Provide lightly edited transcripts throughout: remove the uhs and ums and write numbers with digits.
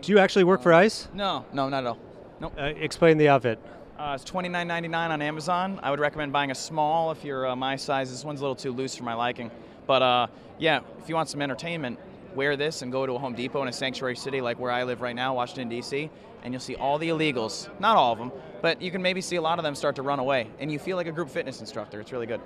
Do you actually work for ICE? No, not at all. Nope. Explain the outfit. It's $29.99 on Amazon. I would recommend buying a small if you're my size. This one's a little too loose for my liking. But yeah, if you want some entertainment, wear this and go to a Home Depot in a sanctuary city like where I live right now, Washington, D.C., and you'll see all the illegals. Not all of them, but you can maybe see a lot of them start to run away, and you feel like a group fitness instructor. It's really good.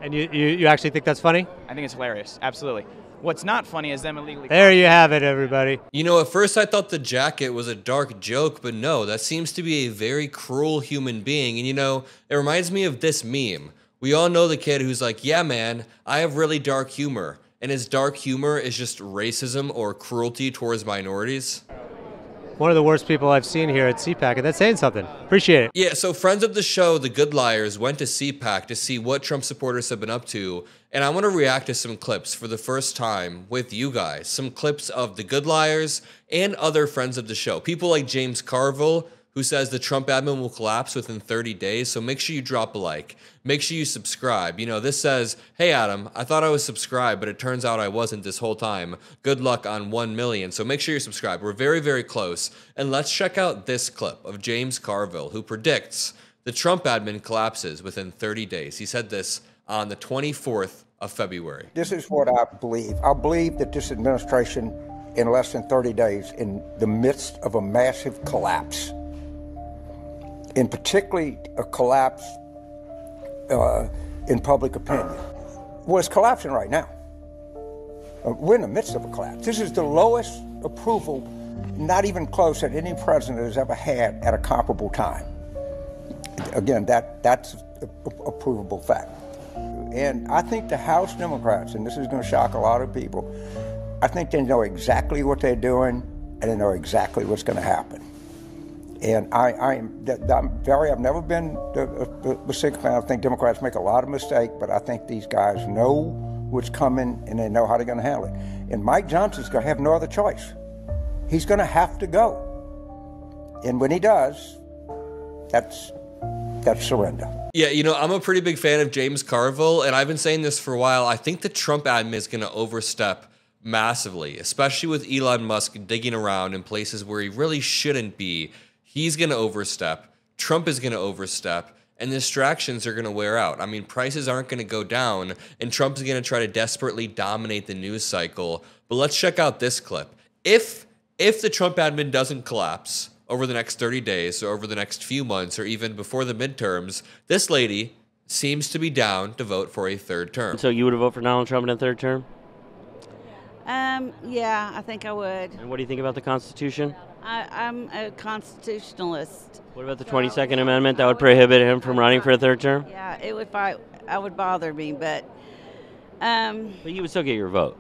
And you actually think that's funny? I think it's hilarious, absolutely. What's not funny is them illegally... There you have it, everybody. You know, at first I thought the jacket was a dark joke, but no, that seems to be a very cruel human being. And you know, it reminds me of this meme. We all know the kid who's like, yeah, man, I have really dark humor. And his dark humor is just racism or cruelty towards minorities. One of the worst people I've seen here at CPAC, and that's saying something. Appreciate it. Yeah, so friends of the show, The Good Liars, went to CPAC to see what Trump supporters have been up to, and I want to react to some clips for the first time with you guys. Some clips of The Good Liars and other friends of the show. People like James Carville, who says the Trump admin will collapse within 30 days, so make sure you drop a like. Make sure you subscribe. You know, this says, hey Adam, I thought I was subscribed, but it turns out I wasn't this whole time. Good luck on 1 million, so make sure you're subscribed. We're very, very close. And let's check out this clip of James Carville, who predicts the Trump admin collapses within 30 days. He said this on the 24th of February. This is what I believe. I believe that this administration, in less than 30 days, in the midst of a massive collapse, and particularly a collapse in public opinion. Well, it's collapsing right now. We're in the midst of a collapse. This is the lowest approval, not even close, that any president has ever had at a comparable time. Again, that's a provable fact. And I think the House Democrats, and this is going to shock a lot of people, I think they know exactly what they're doing, and they know exactly what's going to happen. And I've never been a sick fan. I think Democrats make a lot of mistakes, but I think these guys know what's coming and they know how they're going to handle it. And Mike Johnson's going to have no other choice. He's going to have to go. And when he does, that's surrender. Yeah, you know, I'm a pretty big fan of James Carville, and I've been saying this for a while. I think the Trump admin is going to overstep massively, especially with Elon Musk digging around in places where he really shouldn't be. He's going to overstep, Trump is going to overstep, and the distractions are going to wear out. I mean, prices aren't going to go down, and Trump's going to try to desperately dominate the news cycle. But let's check out this clip. If the Trump admin doesn't collapse over the next 30 days, or over the next few months, or even before the midterms, this lady seems to be down to vote for a third term. So you would vote for Donald Trump in a third term? Yeah, I think I would. And what do you think about the Constitution? I'm a constitutionalist. What about the 22nd Amendment that would prohibit him from running for a third term? Yeah, it would. I would bother me, but. But you would still get your vote.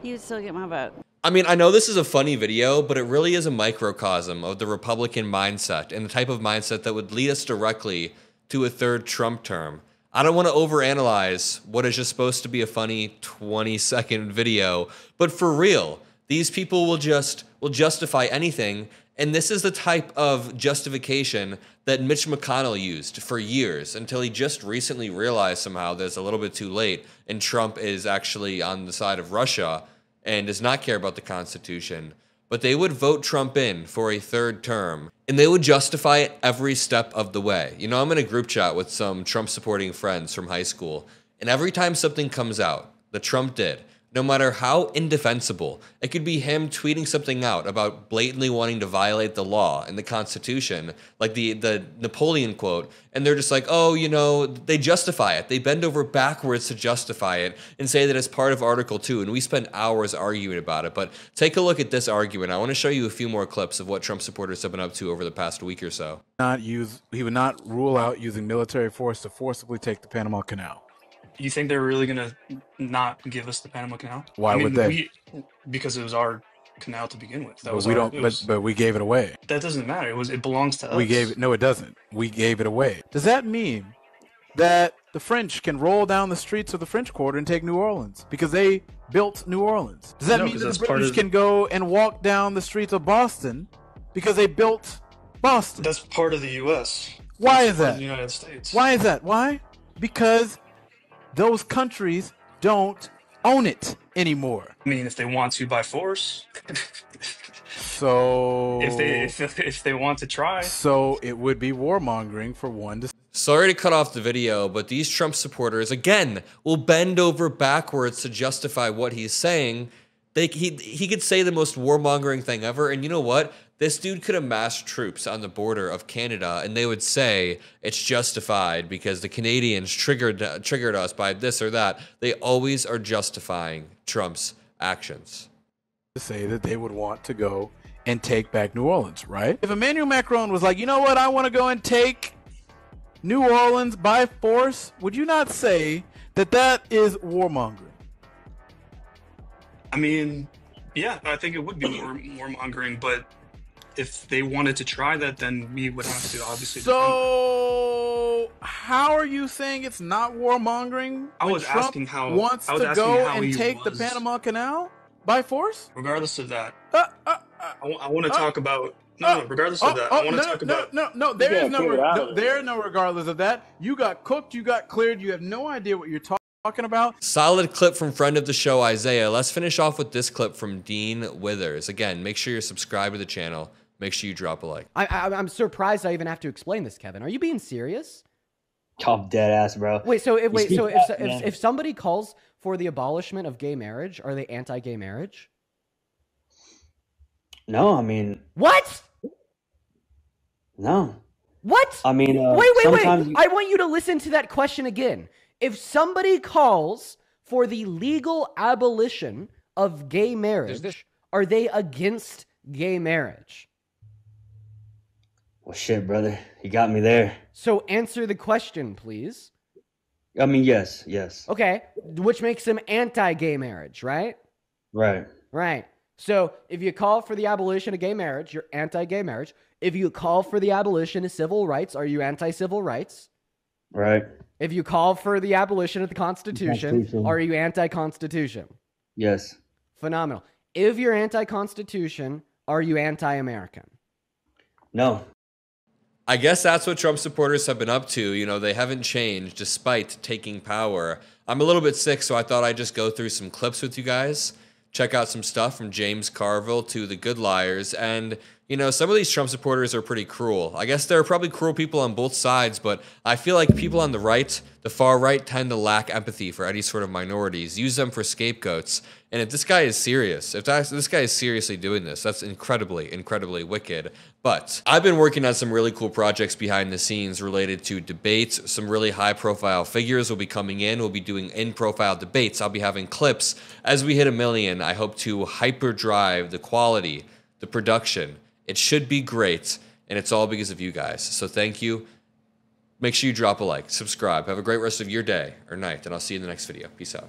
You would still get my vote. I mean, I know this is a funny video, but it really is a microcosm of the Republican mindset and the type of mindset that would lead us directly to a third Trump term. I don't want to overanalyze what is just supposed to be a funny 20-second video, but for real, these people will justify anything, and this is the type of justification that Mitch McConnell used for years until he just recently realized somehow that it's a little bit too late and Trump is actually on the side of Russia and does not care about the Constitution. But they would vote Trump in for a third term, and they would justify it every step of the way. You know, I'm in a group chat with some Trump-supporting friends from high school, and every time something comes out that Trump did, no matter how indefensible, it could be him tweeting something out about blatantly wanting to violate the law and the Constitution, like the Napoleon quote, and they're just like, oh, you know, they justify it. They bend over backwards to justify it and say that it's part of Article 2, and we spend hours arguing about it. But take a look at this argument. I want to show you a few more clips of what Trump supporters have been up to over the past week or so. He would not rule out using military force to forcibly take the Panama Canal. You think they're really gonna not give us the Panama Canal? Why would they? Because it was our canal to begin with. But we gave it away. That doesn't matter. It belongs to us. No, it doesn't. We gave it away. Does that mean that the French can roll down the streets of the French Quarter and take New Orleans because they built New Orleans? Does that mean that the British can go and walk down the streets of Boston because they built Boston? That's part of the U.S. Why is that? The United States. Why is that? Why? Because those countries don't own it anymore. I mean, if they want to by force. So if they want to try. So it would be warmongering for one to. Sorry to cut off the video, but these Trump supporters, again, will bend over backwards to justify what he's saying. He could say the most warmongering thing ever, and you know what? This dude could amass troops on the border of Canada, and they would say it's justified because the Canadians triggered us by this or that. They always are justifying Trump's actions. To say that they would want to go and take back New Orleans, right? If Emmanuel Macron was like, you know what, I want to go and take New Orleans by force, would you not say that that is warmongering? I mean, yeah, I think it would be warmongering, but if they wanted to try that, then we would have to obviously. So, how are you saying it's not warmongering? I was Trump asking how wants to go and take the Panama Canal by force. Regardless of that, I want to talk about. No, regardless of that, I want to talk about. No. There is no regardless of that. You got cooked. You got cleared. You have no idea what you're talking about. Solid clip from friend of the show, Isaiah. Let's finish off with this clip from Dean Withers. Again, make sure you're subscribed to the channel. Make sure you drop a like. I'm surprised I even have to explain this, Kevin. Are you being serious? I'm dead ass, bro. Wait, so if somebody calls for the abolishment of gay marriage, are they anti-gay marriage? No, I mean. What? No. What? I mean, wait. I want you to listen to that question again. If somebody calls for the legal abolition of gay marriage, are they against gay marriage? Well, shit, brother. You got me there. So answer the question, please. I mean, yes. Okay, which makes them anti-gay marriage, right? Right. So if you call for the abolition of gay marriage, you're anti-gay marriage. If you call for the abolition of civil rights, are you anti-civil rights? Right. If you call for the abolition of the Constitution, are you anti-Constitution? Yes. Phenomenal. If you're anti-Constitution, are you anti-American? No. I guess that's what Trump supporters have been up to. You know, they haven't changed despite taking power. I'm a little bit sick, so I thought I'd just go through some clips with you guys. Check out some stuff from James Carville to the Good Liars. And, you know, some of these Trump supporters are pretty cruel. I guess there are probably cruel people on both sides, but I feel like people on the right, the far right, tend to lack empathy for any sort of minorities, use them for scapegoats. And if this guy is serious, if this guy is seriously doing this, that's incredibly, incredibly wicked. But I've been working on some really cool projects behind the scenes related to debates. Some really high-profile figures will be coming in. We'll be doing in-profile debates. I'll be having clips. As we hit 1 million, I hope to hyperdrive the quality, the production. It should be great, and it's all because of you guys. So thank you. Make sure you drop a like, subscribe. Have a great rest of your day or night, and I'll see you in the next video. Peace out.